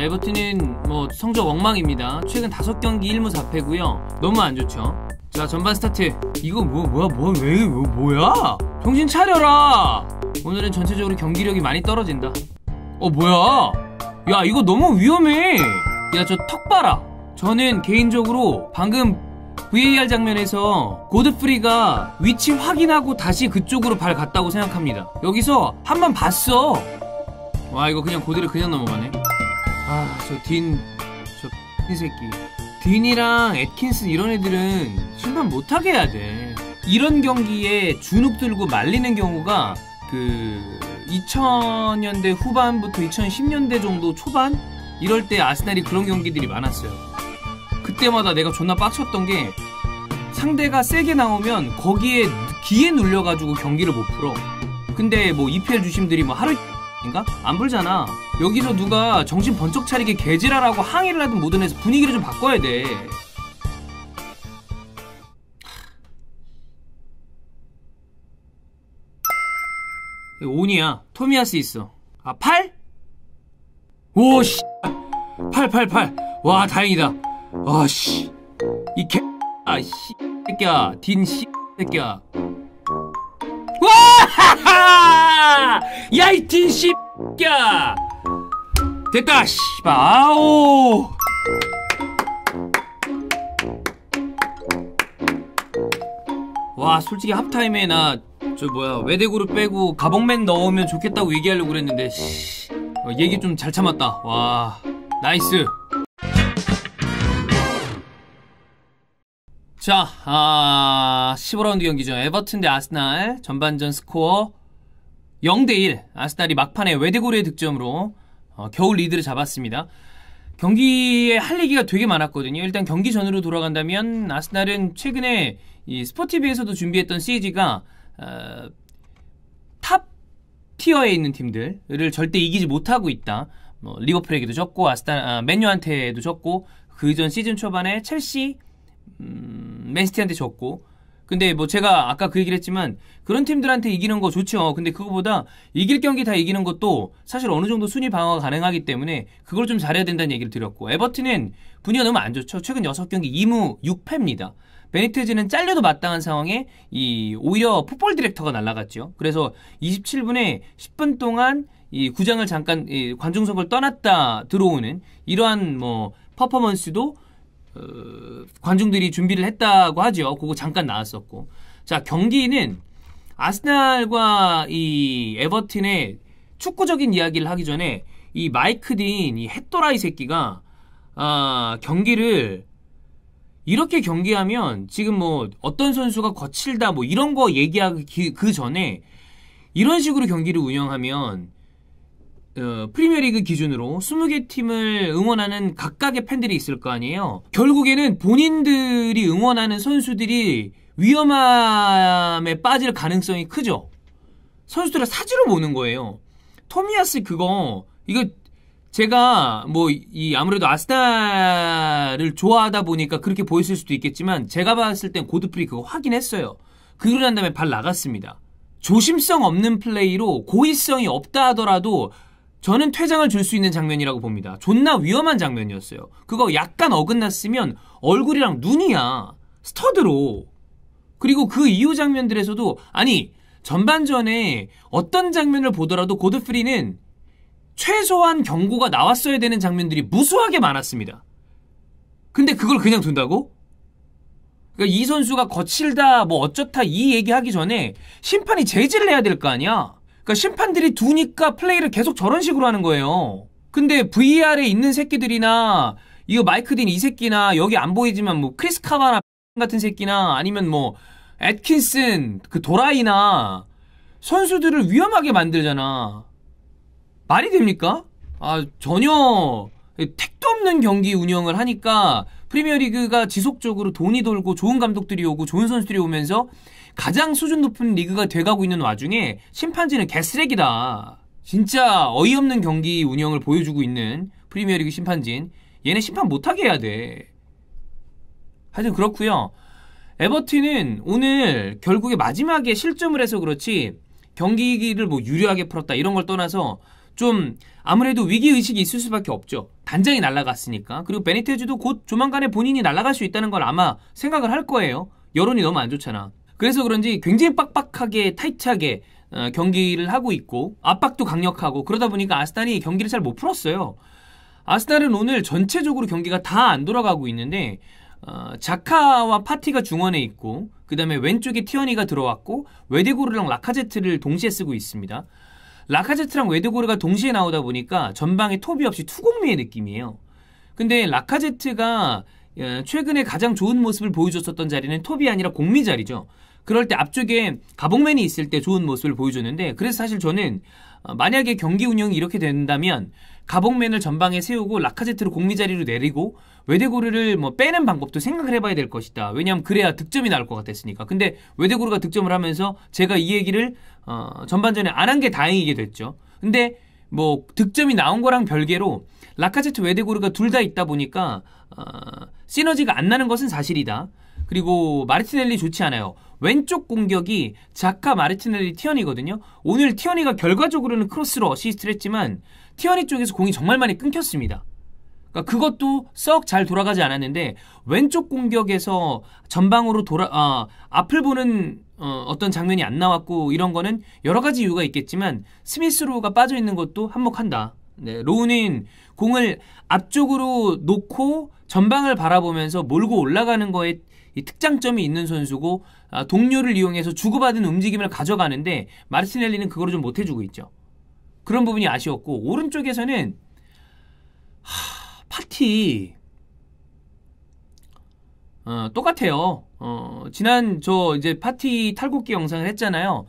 자, 에버튼은 뭐 성적 엉망입니다. 최근 5경기 1무 4패고요. 너무 안 좋죠. 자, 전반 스타트. 이거 뭐야? 정신 차려라. 오늘은 전체적으로 경기력이 많이 떨어진다. 뭐야? 야, 이거 너무 위험해. 야, 저 턱 봐라. 저는 개인적으로 방금 VAR 장면에서 고드프리가 위치 확인하고 다시 그쪽으로 발 갔다고 생각합니다. 여기서 한 번 봤어. 와, 이거 그냥 고드를 그냥 넘어가네. 아, 저 새끼. 딘이랑 애킨슨 이런 애들은 심판 못하게 해야 돼. 이런 경기에 주눅 들고 말리는 경우가 2000년대 후반부터 2010년대 정도 초반? 이럴 때 아스날이 그런 경기들이 많았어요. 그때마다 내가 존나 빡쳤던 게 상대가 세게 나오면 거기에 기에 눌려가지고 경기를 못 풀어. 근데 뭐 EPL 주심들이 뭐 하루 인가? 안 불잖아. 여기서 누가 정신 번쩍 차리게 개지랄하고 항의를 하든 뭐든 해서 분위기를 좀 바꿔야 돼. 온이야. 토미야스 있어. 8? 오, 씨. 8. 와, 다행이다. 아, 씨. 이 개, 씨. 새끼야. 딘, 씨. 새끼야. 와! 야, 이 딘, 씨. 새끼야. 됐다, 씨발. 아오. 와, 솔직히 합타임에 외대그룹 빼고 가봉맨 넣으면 좋겠다고 얘기하려고 그랬는데, 얘기 좀 잘 참았다. 와, 나이스. 자, 15라운드 경기죠. 에버튼 대 아스날. 전반전 스코어 0대1. 아스날이 막판에 외대고르의 득점으로 겨우 리드를 잡았습니다. 경기에 할 얘기가 되게 많았거든요. 일단 경기 전으로 돌아간다면 아스날은 최근에 이 스포티비에서도 준비했던 시리즈가 탑 티어에 있는 팀들을 절대 이기지 못하고 있다. 뭐 리버풀에게도 졌고 맨유한테도 졌고 그 전 시즌 초반에 첼시, 맨시티한테 졌고. 근데 뭐 제가 아까 그 얘기를 했지만 그런 팀들한테 이기는 거 좋죠. 근데 그거보다 이길 경기 다 이기는 것도 사실 어느 정도 순위 방어가 가능하기 때문에 그걸 좀 잘해야 된다는 얘기를 드렸고, 에버튼은 분위기가 너무 안 좋죠. 최근 6경기 2무 6패입니다. 베니테즈는 잘려도 마땅한 상황에 오히려 풋볼 디렉터가 날아갔죠. 그래서 27분에 10분 동안 이 구장을 잠깐 관중석을 떠났다 들어오는 이러한 뭐 퍼포먼스도 관중들이 준비를 했다고 하죠. 그거 잠깐 나왔었고. 자, 경기는 아스날과 이 에버튼의 축구적인 이야기를 하기 전에 이 마이크 딘, 이 햇도라이 새끼가 경기를 이렇게 경기하면 지금 뭐 어떤 선수가 거칠다 뭐 이런 거 얘기하기 그 전에 이런 식으로 경기를 운영하면 프리미어리그 기준으로 20개 팀을 응원하는 각각의 팬들이 있을 거 아니에요. 결국에는 본인들이 응원하는 선수들이 위험함에 빠질 가능성이 크죠. 선수들을 사지로 모는 거예요. 토미야스 이거 제가 아무래도 아스날을 좋아하다 보니까 그렇게 보였을 수도 있겠지만 제가 봤을 땐 고드프리 그거 확인했어요. 그러고 난 다음에 발 나갔습니다. 조심성 없는 플레이로 고의성이 없다 하더라도 저는 퇴장을 줄 수 있는 장면이라고 봅니다. 존나 위험한 장면이었어요. 그거 약간 어긋났으면 얼굴이랑 눈이야. 스터드로. 그리고 그 이후 장면들에서도 전반전에 어떤 장면을 보더라도 고드프리는 최소한 경고가 나왔어야 되는 장면들이 무수하게 많았습니다. 근데 그걸 그냥 둔다고? 그러니까 이 선수가 거칠다 뭐 어쩌다 이 얘기하기 전에 심판이 제지를 해야 될 거 아니야. 그러니까 심판들이 두니까 플레이를 계속 저런 식으로 하는 거예요. 근데 VR에 있는 새끼들이나 이거 마이크 딘 이 새끼나 여기 안 보이지만 뭐 크리스 카바나 같은 새끼나 아니면 뭐 애킨슨 그 도라이나 선수들을 위험하게 만들잖아. 말이 됩니까? 전혀 택도 없는 경기 운영을 하니까 프리미어리그가 지속적으로 돈이 돌고 좋은 감독들이 오고 좋은 선수들이 오면서 가장 수준 높은 리그가 돼가고 있는 와중에 심판진은 개쓰레기다. 진짜 어이없는 경기 운영을 보여주고 있는 프리미어리그 심판진. 얘네 심판 못하게 해야 돼. 하여튼 그렇고요. 에버튼은 오늘 결국에 마지막에 실점을 해서 그렇지 경기를 뭐 유리하게 풀었다 이런 걸 떠나서 좀 아무래도 위기의식이 있을 수밖에 없죠. 단장이 날아갔으니까. 그리고 베니테즈도 곧 조만간에 본인이 날아갈 수 있다는 걸 아마 생각을 할 거예요. 여론이 너무 안 좋잖아. 그래서 그런지 굉장히 빡빡하게 타이트하게 경기를 하고 있고 압박도 강력하고 그러다 보니까 아스날이 경기를 잘 못 풀었어요. 아스날은 오늘 전체적으로 경기가 다 안 돌아가고 있는데 자카와 파티가 중원에 있고 그 다음에 왼쪽에 티어니가 들어왔고 웨데고르랑 라카제트를 동시에 쓰고 있습니다. 라카제트랑 웨데고르가 동시에 나오다 보니까 전방에 톱이 없이 투공미의 느낌이에요. 근데 라카제트가 최근에 가장 좋은 모습을 보여줬었던 자리는 톱이 아니라 공미 자리죠. 그럴 때 앞쪽에 가봉맨이 있을 때 좋은 모습을 보여줬는데 그래서 사실 저는 만약에 경기 운영이 이렇게 된다면 가봉맨을 전방에 세우고 라카제트를 공미 자리로 내리고 웨데고르를 뭐 빼는 방법도 생각을 해봐야 될 것이다. 왜냐하면 그래야 득점이 나올 것 같았으니까. 근데 웨데고르가 득점을 하면서 제가 이 얘기를 전반전에 안 한 게 다행이게 됐죠. 근데 뭐 득점이 나온 거랑 별개로 라카제트 웨데고르가 둘 다 있다 보니까 시너지가 안 나는 것은 사실이다. 그리고 마르티넬리 좋지 않아요. 왼쪽 공격이 자카, 마르티넬리, 티어니거든요. 오늘 티어니가 결과적으로는 크로스로 어시스트를 했지만 티어니 쪽에서 공이 정말 많이 끊겼습니다. 그러니까 그것도 썩 잘 돌아가지 않았는데 왼쪽 공격에서 전방으로 앞을 보는 어떤 장면이 안 나왔고 이런 거는 여러 가지 이유가 있겠지만 스미스로우가 빠져있는 것도 한몫한다. 네, 로우는 공을 앞쪽으로 놓고 전방을 바라보면서 몰고 올라가는 거에 이 특장점이 있는 선수고 동료를 이용해서 주고받은 움직임을 가져가는데 마르티넬리는 그거를 좀 못해주고 있죠. 그런 부분이 아쉬웠고 오른쪽에서는 파티 똑같아요. 지난 저 이제 파티 탈곡기 영상을 했잖아요.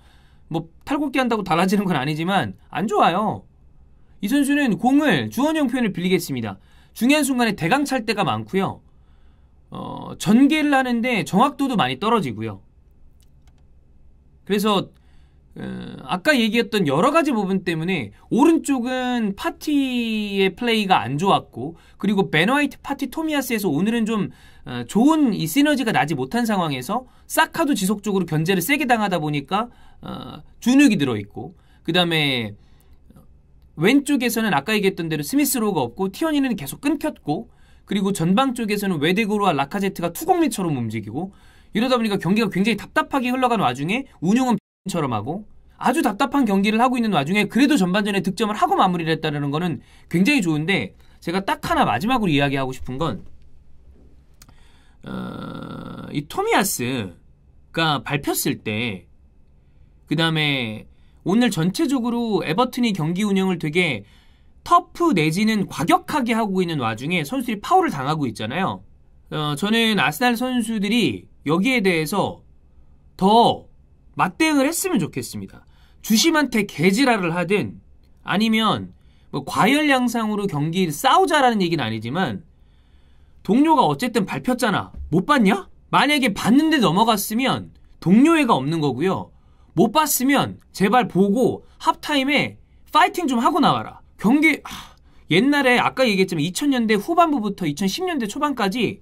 뭐 탈곡기 한다고 달라지는 건 아니지만 안 좋아요. 이 선수는 공을 주원형 표현을 빌리겠습니다. 중요한 순간에 대강 찰 때가 많고요. 전개를 하는데 정확도도 많이 떨어지고요. 그래서 아까 얘기했던 여러 가지 부분 때문에 오른쪽은 파티의 플레이가 안 좋았고 그리고 벤 화이트, 파티, 토미야스에서 오늘은 좀 좋은 이 시너지가 나지 못한 상황에서 사카도 지속적으로 견제를 세게 당하다 보니까 주눅이 들어있고 그 다음에 왼쪽에서는 아까 얘기했던 대로 스미스로우가 없고 티어니는 계속 끊겼고 그리고 전방 쪽에서는 웨데고르와 라카제트가 투공미처럼 움직이고 이러다 보니까 경기가 굉장히 답답하게 흘러가는 와중에 운용은 처럼 하고 아주 답답한 경기를 하고 있는 와중에 그래도 전반전에 득점을 하고 마무리를 했다는 거는 굉장히 좋은데 제가 딱 하나 마지막으로 이야기하고 싶은 건 이 토미야스가 밟혔을 때 그 다음에 오늘 전체적으로 에버튼이 경기 운영을 되게 터프 내지는 과격하게 하고 있는 와중에 선수들이 파울을 당하고 있잖아요. 저는 아스날 선수들이 여기에 대해서 더 맞대응을 했으면 좋겠습니다. 주심한테 개지랄을 하든 아니면 뭐 과열양상으로 경기 싸우자라는 얘기는 아니지만 동료가 어쨌든 밟혔잖아. 못 봤냐? 만약에 봤는데 넘어갔으면 동료애가 없는 거고요. 못 봤으면 제발 보고 합타임에 파이팅 좀 하고 나와라. 경기 옛날에 아까 얘기했지만 2000년대 후반부부터 2010년대 초반까지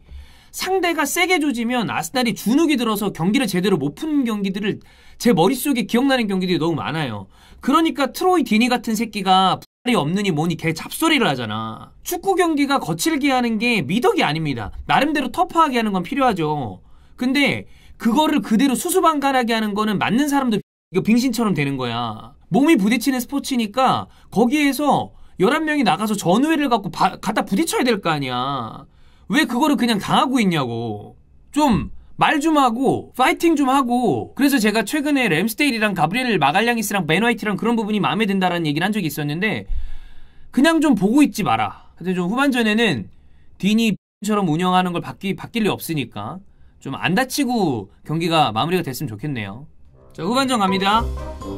상대가 세게 조지면 아스날이 주눅이 들어서 경기를 제대로 못 푼 경기들을 제 머릿속에 기억나는 경기들이 너무 많아요. 그러니까 트로이 디니 같은 새끼가 이 없느니 뭐니 개 잡소리를 하잖아. 축구 경기가 거칠게 하는 게 미덕이 아닙니다. 나름대로 터프하게 하는 건 필요하죠. 근데 그거를 그대로 수수방관하게 하는 거는 맞는 사람도 이거 빙신처럼 되는 거야. 몸이 부딪히는 스포츠니까 거기에서 11명이 나가서 전우회를 갖고 갖다 부딪혀야 될 거 아니야. 왜 그거를 그냥 당하고 있냐고. 좀 말 좀 하고 파이팅 좀 하고. 그래서 제가 최근에 램스데일이랑 가브리엘 마갈량이스랑 벤 화이트랑 그런 부분이 마음에 든다라는 얘기를 한 적이 있었는데 그냥 좀 보고 있지 마라. 근데 좀 후반전에는 디니처럼 운영하는 걸 바뀔 리 없으니까 좀 안 다치고 경기가 마무리가 됐으면 좋겠네요. 자, 후반전 갑니다.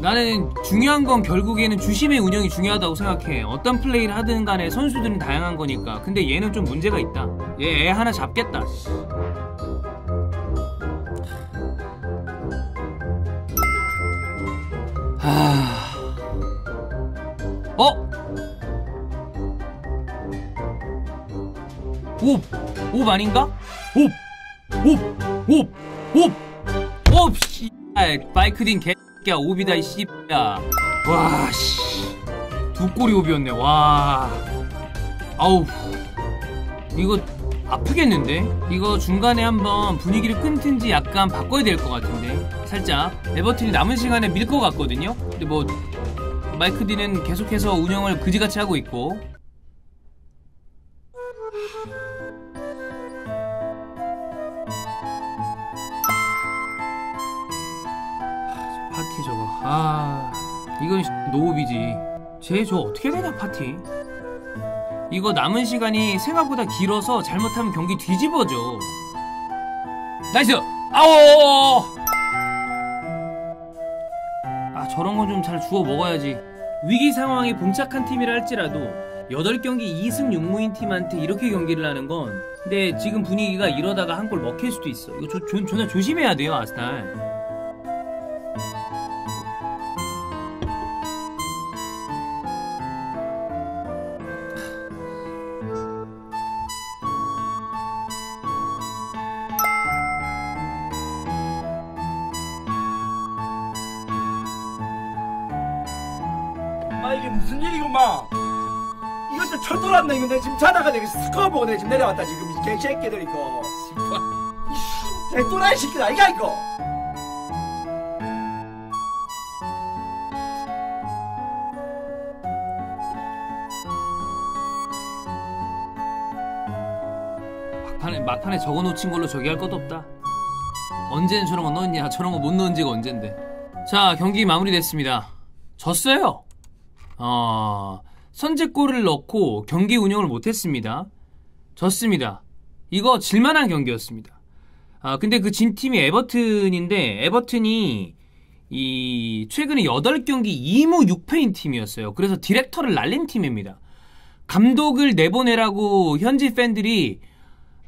나는 중요한 건 결국에는 주심의 운영이 중요하다고 생각해. 어떤 플레이를 하든 간에 선수들은 다양한 거니까. 근데 얘는 좀 문제가 있다. 얘 애 하나 잡겠다. 옵 아닌가? 옵 바이크딘 개야 옵이다 이 씨야. 와 씨 두 골이 옵이었네. 와 아우, 이거 아프겠는데? 이거 중간에 한번 분위기를 끊든지 약간 바꿔야 될 것 같은데. 살짝 에버튼이 남은 시간에 밀 것 같거든요. 근데 뭐 마이크 D는 계속해서 운영을 그지같이 하고 있고. 파티 저거, 이건 노업이지. 쟤 저 어떻게 되냐 파티. 이거 남은 시간이 생각보다 길어서 잘못하면 경기 뒤집어져. 나이스! 아오! 저런 건 좀 잘 주워 먹어야지. 위기 상황이 봉착한 팀이라 할지라도 8경기 2승 6무인 팀한테 이렇게 경기를 하는 건, 근데 지금 분위기가 이러다가 한 골 먹힐 수도 있어. 이거 존나 조심해야 돼요, 아스날. 이게 무슨 일이구만. 이것도 철도랐네. 이거 내가 지금 자다가 내가 스코어 보고 내가 지금 내려왔다. 지금 이 개새끼들 이거. 개또라이 새끼들 아이가 이거. 막판에 적어놓친 걸로 저기 할 것도 없다. 언제는 저런 거 넣었냐. 저런 거 못 넣은 지가 언젠데. 자, 경기 마무리됐습니다. 졌어요. 선제골을 넣고 경기 운영을 못했습니다. 졌습니다. 이거 질만한 경기였습니다. 근데 그 진 팀이 에버튼인데, 에버튼이 최근에 8경기 2무 6패인 팀이었어요. 그래서 디렉터를 날린 팀입니다. 감독을 내보내라고 현지 팬들이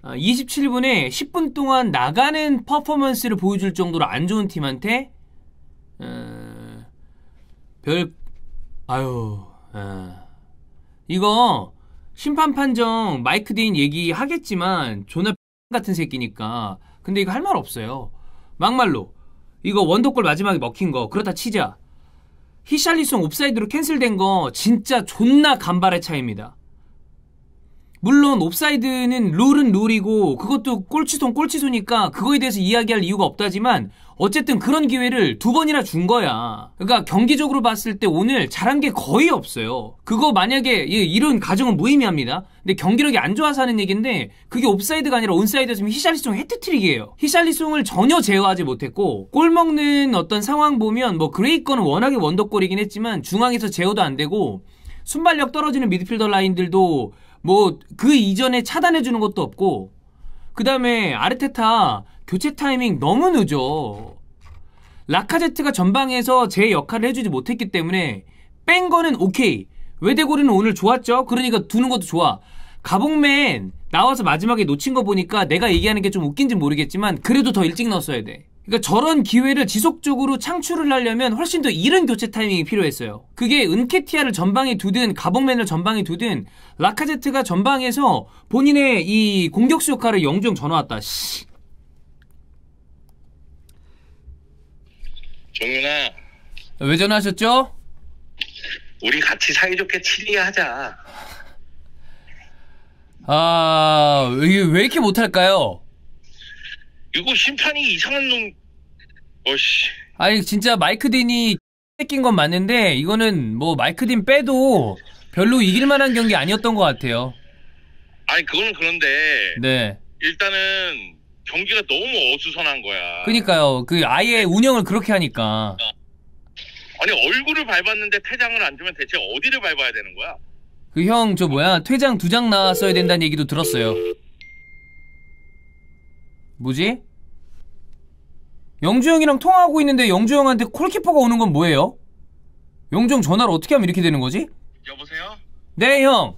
27분에 10분 동안 나가는 퍼포먼스를 보여줄 정도로 안 좋은 팀한테 이거 심판 판정 마이크 딘 얘기하겠지만 존나 같은 새끼니까. 근데 이거 할 말 없어요. 막말로 이거 원더골 마지막에 먹힌 거 그렇다 치자. 히샬리송 옵사이드로 캔슬된 거 진짜 존나 간발의 차이입니다. 물론 옵사이드는 룰은 룰이고 그것도 꼴치손이니까 그거에 대해서 이야기할 이유가 없다지만 어쨌든 그런 기회를 2번이나 준 거야. 그러니까 경기적으로 봤을 때 오늘 잘한 게 거의 없어요. 그거 만약에 이런 가정은 무의미합니다. 근데 경기력이 안 좋아서 하는 얘기인데 그게 옵사이드가 아니라 온사이드였으면 히샬리송 해트트릭이에요. 히샬리송을 전혀 제어하지 못했고 골 먹는 어떤 상황 보면 뭐 그레이 거는 워낙에 원더골이긴 했지만 중앙에서 제어도 안 되고 순발력 떨어지는 미드필더 라인들도 뭐 그 이전에 차단해주는 것도 없고, 그 다음에 아르테타 교체 타이밍 너무 늦어. 라카제트가 전방에서 제 역할을 해주지 못했기 때문에 뺀 거는 오케이. 외대고리는 오늘 좋았죠. 그러니까 두는 것도 좋아. 가봉맨 나와서 마지막에 놓친 거 보니까 내가 얘기하는 게 좀 웃긴지 모르겠지만 그래도 더 일찍 넣었어야 돼. 그러니까 저런 기회를 지속적으로 창출을 하려면 훨씬 더 이른 교체 타이밍이 필요했어요. 그게 은케티아를 전방에 두든 가봉맨을 전방에 두든 라카제트가 전방에서 본인의 이 공격수 역할을 영주형 전화왔다. 씨. 종윤아, 왜 전화하셨죠? 우리 같이 사이좋게 치리야 하자. 이게 왜 이렇게 못할까요? 이거 심판이 이상한 놈. 어씨. 아니 진짜 마이크 딘이 뺏긴 건 맞는데 이거는 뭐 마이크 딘 빼도 별로 이길 만한 경기 아니었던 것 같아요. 아니 그거는 그런데 네. 일단은 경기가 너무 어수선한 거야. 그니까요. 그 아예 운영을 그렇게 하니까. 아니 얼굴을 밟았는데 퇴장을 안 주면 대체 어디를 밟아야 되는 거야? 그 형 저 뭐야 퇴장 2장 나왔어야 된다는 얘기도 들었어요. 뭐지? 영주 형이랑 통화하고 있는데 영주 형한테 콜키퍼가 오는 건 뭐예요? 영주 형 전화를 어떻게 하면 이렇게 되는 거지? 여보세요? 네 형.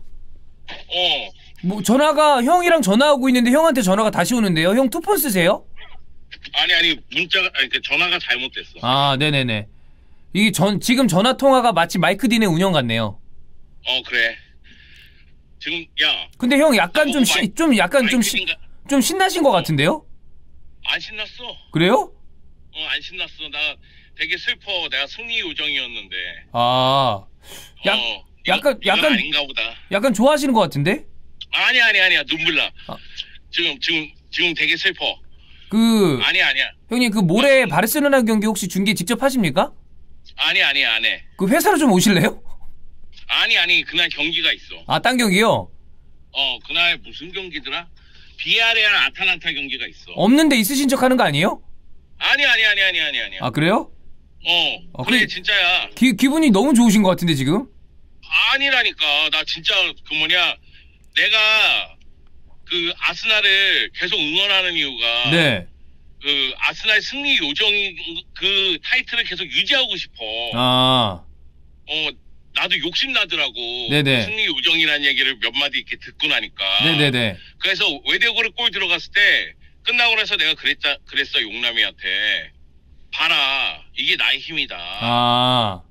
뭐 전화가 형이랑 전화하고 있는데 형한테 전화가 다시 오는데요. 형 투폰 쓰세요? 아니 문자가 그 전화가 잘못됐어. 아 네네네. 이게 지금 전화 통화가 마치 마이크 딘의 운영 같네요. 그래. 지금 야. 근데 형 약간 좀 신나신 것 같은데요? 안 신났어. 그래요? 안 신났어. 나 되게 슬퍼. 내가 승리 요정이었는데. 약간 아닌가 보다. 약간 좋아하시는 것 같은데? 아니야 눈물 나. 지금 되게 슬퍼. 아니야. 형님 그 모레 바르셀로나 경기 혹시 중계 직접 하십니까? 아니 안 해. 그 회사로 좀 오실래요? 아니 그날 경기가 있어. 아, 딴 경기요? 그날 무슨 경기더라? 비아레알 아탈란타 경기가 있어. 없는데 있으신 척 하는 거 아니에요? 아니야. 아, 그래요? 그래 진짜야. 기분이 너무 좋으신 것 같은데 지금? 아니라니까. 나 진짜 내가 그 아스날을 계속 응원하는 이유가 네. 그 아스날 승리 요정이 그 타이틀을 계속 유지하고 싶어. 나도 욕심 나더라고. 네네. 승리 요정이라는 얘기를 몇 마디 이렇게 듣고 나니까. 네네네. 그래서 외대고를 골 들어갔을 때 끝나고 나서 내가 그랬어 용남이한테. 봐라, 이게 나의 힘이다.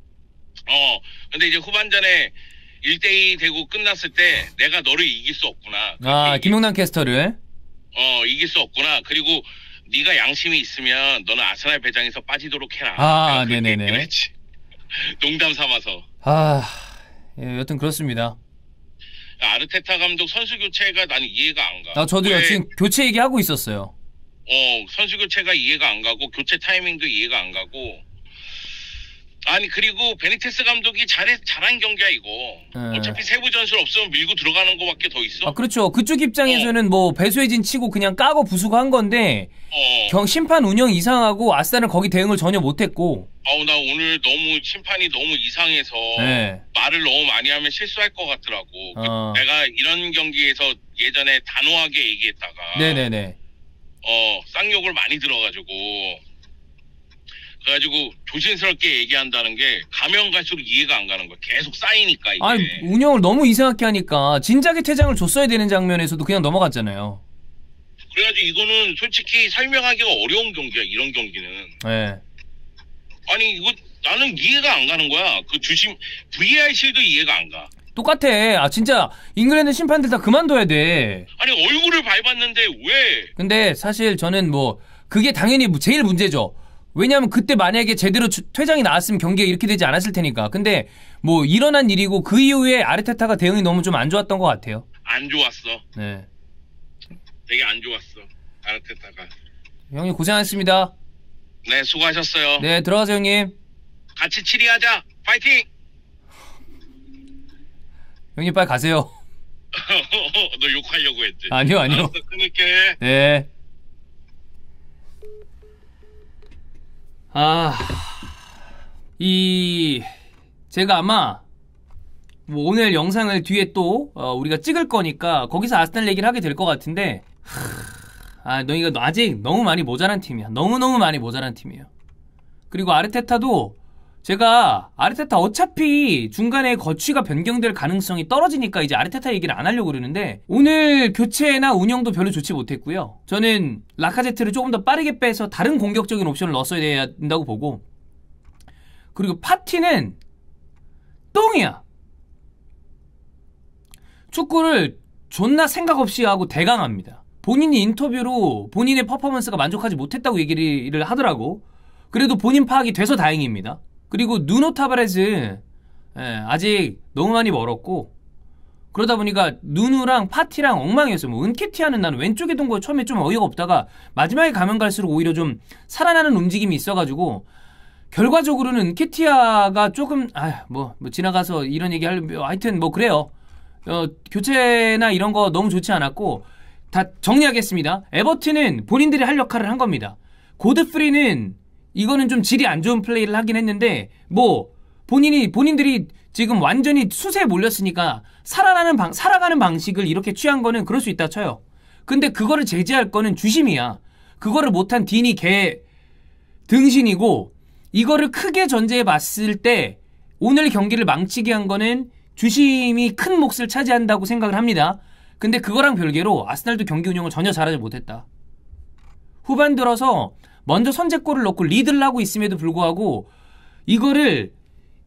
근데 이제 후반전에 1대2 되고 끝났을 때 내가 너를 이길 수 없구나. 김용남 캐스터를. 이길 수 없구나. 그리고 네가 양심이 있으면 너는 아스날 배장에서 빠지도록 해라. 네네네. 농담 삼아서. 예, 여튼 그렇습니다. 아르테타 감독 선수 교체가 나는 이해가 안 가. 저도요. 지금 교체 얘기하고 있었어요. 선수 교체가 이해가 안 가고 교체 타이밍도 이해가 안 가고. 아니 그리고 베니테스 감독이 잘한 경기야 이거. 어차피 세부 전술 없으면 밀고 들어가는 거밖에 더 있어. 그렇죠. 그쪽 입장에서는 뭐 배수해진 치고 그냥 까고 부수고 한 건데 심판 운영 이상하고 아스날은 거기 대응을 전혀 못했고. 나 오늘 심판이 너무 이상해서 말을 너무 많이 하면 실수할 것 같더라고. 내가 이런 경기에서 예전에 단호하게 얘기했다가 네네네. 쌍욕을 많이 들어가지고 그래가지고 조심스럽게 얘기한다는 게 가면 갈수록 이해가 안 가는 거야. 계속 쌓이니까 이게. 운영을 너무 이상하게 하니까 진작에 퇴장을 줬어야 되는 장면에서도 그냥 넘어갔잖아요. 그래가지고 이거는 솔직히 설명하기가 어려운 경기야. 이런 경기는. 네. 아니 이거 나는 이해가 안 가는 거야. 그 VAR실도 이해가 안 가. 똑같아. 진짜 잉글랜드 심판들 다 그만둬야 돼. 아니 얼굴을 밟았는데 왜? 근데 사실 저는 그게 당연히 제일 문제죠. 왜냐면 그때 만약에 제대로 퇴장이 나왔으면 경기가 이렇게 되지 않았을 테니까. 근데 일어난 일이고 그 이후에 아르테타가 대응이 너무 좀 안 좋았던 것 같아요. 안 좋았어. 네. 되게 안 좋았어. 아르테타가. 형님 고생하셨습니다. 네, 수고하셨어요. 네, 들어가세요 형님. 같이 치리하자. 파이팅! 형님 빨리 가세요. 너 욕하려고 했지? 아니요. 알았어, 끊을게. 네. 제가 아마 오늘 영상을 뒤에 또 우리가 찍을 거니까 거기서 아스날 얘기를 하게 될 것 같은데 너희가 아직 너무 많이 모자란 팀이야. 너무너무 많이 모자란 팀이에요. 그리고 아르테타도 제가 아르테타 어차피 중간에 거취가 변경될 가능성이 떨어지니까 이제 아르테타 얘기를 안 하려고 그러는데 오늘 교체나 운영도 별로 좋지 못했고요. 저는 라카제트를 조금 더 빠르게 빼서 다른 공격적인 옵션을 넣었어야 된다고 보고, 그리고 파티는 똥이야. 축구를 존나 생각 없이 하고 대강합니다. 본인이 인터뷰로 본인의 퍼포먼스가 만족하지 못했다고 얘기를 하더라고. 그래도 본인 파악이 돼서 다행입니다. 그리고 누노 타바레즈 아직 너무 많이 멀었고, 그러다 보니까 누누랑 파티랑 엉망이었어요. 은케티아는 나는 왼쪽에 둔 거 처음에 좀 어이가 없다가 마지막에 가면 갈수록 오히려 좀 살아나는 움직임이 있어가지고, 결과적으로는 은케티아가 조금 지나가서 이런 얘기 하려면 하여튼 그래요. 교체나 이런 거 너무 좋지 않았고, 다 정리하겠습니다. 에버튼은 본인들이 할 역할을 한 겁니다. 고드프리는 이거는 좀 질이 안 좋은 플레이를 하긴 했는데 본인들이 지금 완전히 숯에 몰렸으니까 살아가는 방식을 이렇게 취한 거는 그럴 수 있다 쳐요. 근데 그거를 제재할 거는 주심이야. 그거를 못한 딘이 개 등신이고, 이거를 크게 전제해 봤을 때 오늘 경기를 망치게 한 거는 주심이 큰 몫을 차지한다고 생각을 합니다. 근데 그거랑 별개로 아스날도 경기 운영을 전혀 잘하지 못했다. 후반 들어서 먼저 선제골을 넣고 리드를 하고 있음에도 불구하고 이거를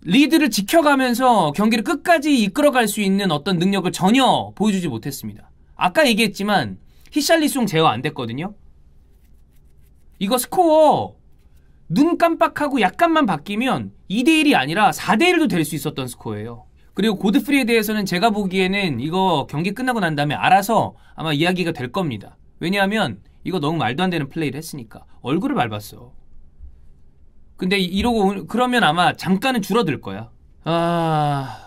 리드를 지켜가면서 경기를 끝까지 이끌어갈 수 있는 어떤 능력을 전혀 보여주지 못했습니다. 아까 얘기했지만 히샬리송 제어 안 됐거든요. 이거 스코어 눈 깜빡하고 약간만 바뀌면 2대1이 아니라 4대1도 될 수 있었던 스코어예요. 그리고 고드프리에 대해서는 제가 보기에는 이거 경기 끝나고 난 다음에 알아서 아마 이야기가 될 겁니다. 왜냐하면 이거 너무 말도 안 되는 플레이를 했으니까. 얼굴을 밟았어. 근데 이러고 그러면 아마 잠깐은 줄어들 거야.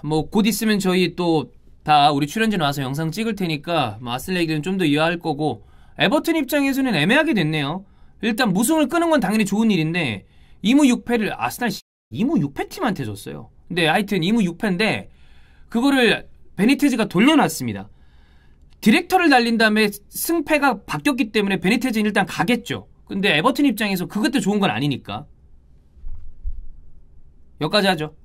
뭐 곧 있으면 저희 또 다 우리 출연진 와서 영상 찍을 테니까 뭐 아슬레 얘기는 좀 더 이해할 거고, 에버튼 입장에서는 애매하게 됐네요. 일단 무승을 끄는 건 당연히 좋은 일인데 2무 6패를 아스날 2무 6패 팀한테 줬어요. 근데 하여튼 2무 6패인데 그거를 베니테즈가 돌려놨습니다. 디렉터를 날린 다음에 승패가 바뀌었기 때문에 베니테즈는 일단 가겠죠. 근데 에버튼 입장에서 그것도 좋은 건 아니니까. 여기까지 하죠.